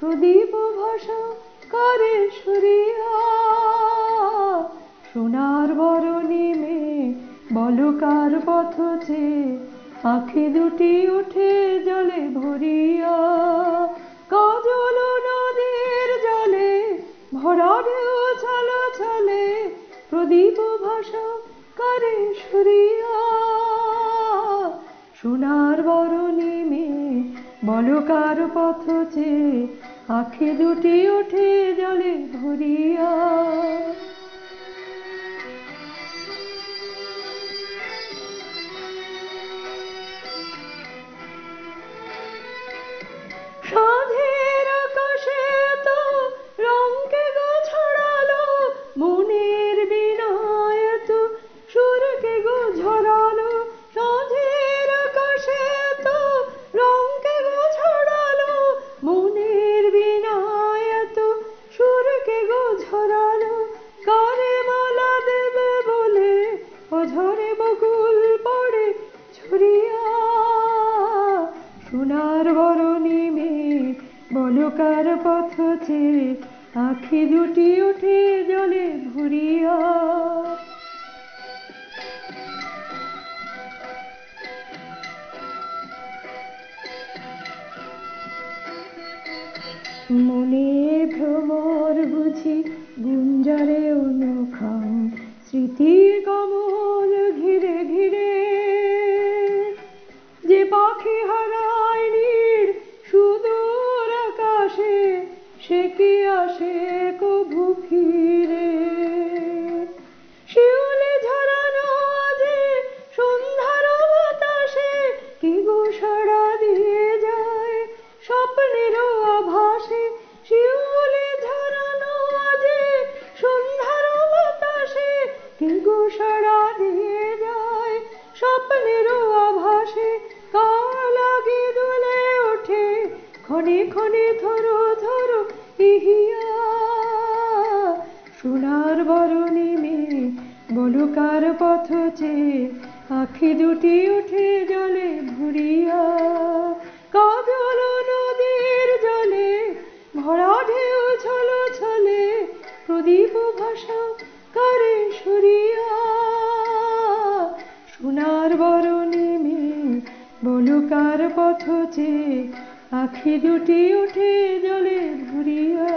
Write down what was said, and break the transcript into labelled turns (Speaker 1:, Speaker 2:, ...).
Speaker 1: প্রদীপ ভাষা করে সরিয়া। সোনার বরণী মেয়ে বলো কার পথ চেয়ে, আঁখি দুটি ওঠে জলে ভরিয়া। কাজল নদীর জলে ভরা ঢেউ ছলো ছলে, প্রদীপ ভাষা করে সরিয়া। সোনার বরণী মেয়ে বলো কার পথ চেয়ে, আঁখি দুটি ওঠে জলে ভরিয়া। সাধের আকাশে তো রঙকে গো ছড়ালো, মনের বীণায় তো সুরকে গো ঝরালো। সাধের আকাশে তো রঙকে গো ছড়ালো, মনের বীণায় তো সুরকে গো ঝরালো। কারে মালা দেবে বলে অঝরে বকুল পড়ে ঝরিয়া। সোনার বরণী মেয়ে বলো কার পথ চেয়ে, আঁখি দুটি ওঠে জলে ভরিয়া। মনে ভ্রমর বুঝি গুঞ্জরে অনুখান, স্মৃতির কমল ঘিরে ঘিরে। যে পাখি হারায় নীড় সুদূর আকাশে, সে কি আসে কভু ফিরে। শিউলি ঝরানো যে সন্ধ্যার বাতাসে, কি গো সাড়া দিয়ে যায় স্বপ্নের আভাসে। শিউলি ঝরানো যে সন্ধ্যার বাতাসে, কি গো সাড়া দিয়ে যায় স্বপ্নের আভাসে। কাল আগে দুলে ওঠে ক্ষণে ক্ষণে ধরো ধরো ইহিয়া। সোনার বরণী মেয়ে বলো কার পথ চেয়ে, আঁখি দুটি ওঠে জলে ভরিয়া। কাজল নদীর জলে ভরা ঢেউ ছলো ছলে, প্রদীপ ভাষা করে সরিয়া। সোনার বরণী মেয়ে বলো কার পথ চেয়ে, আঁখি দুটি ওঠে জলে ভরিয়া।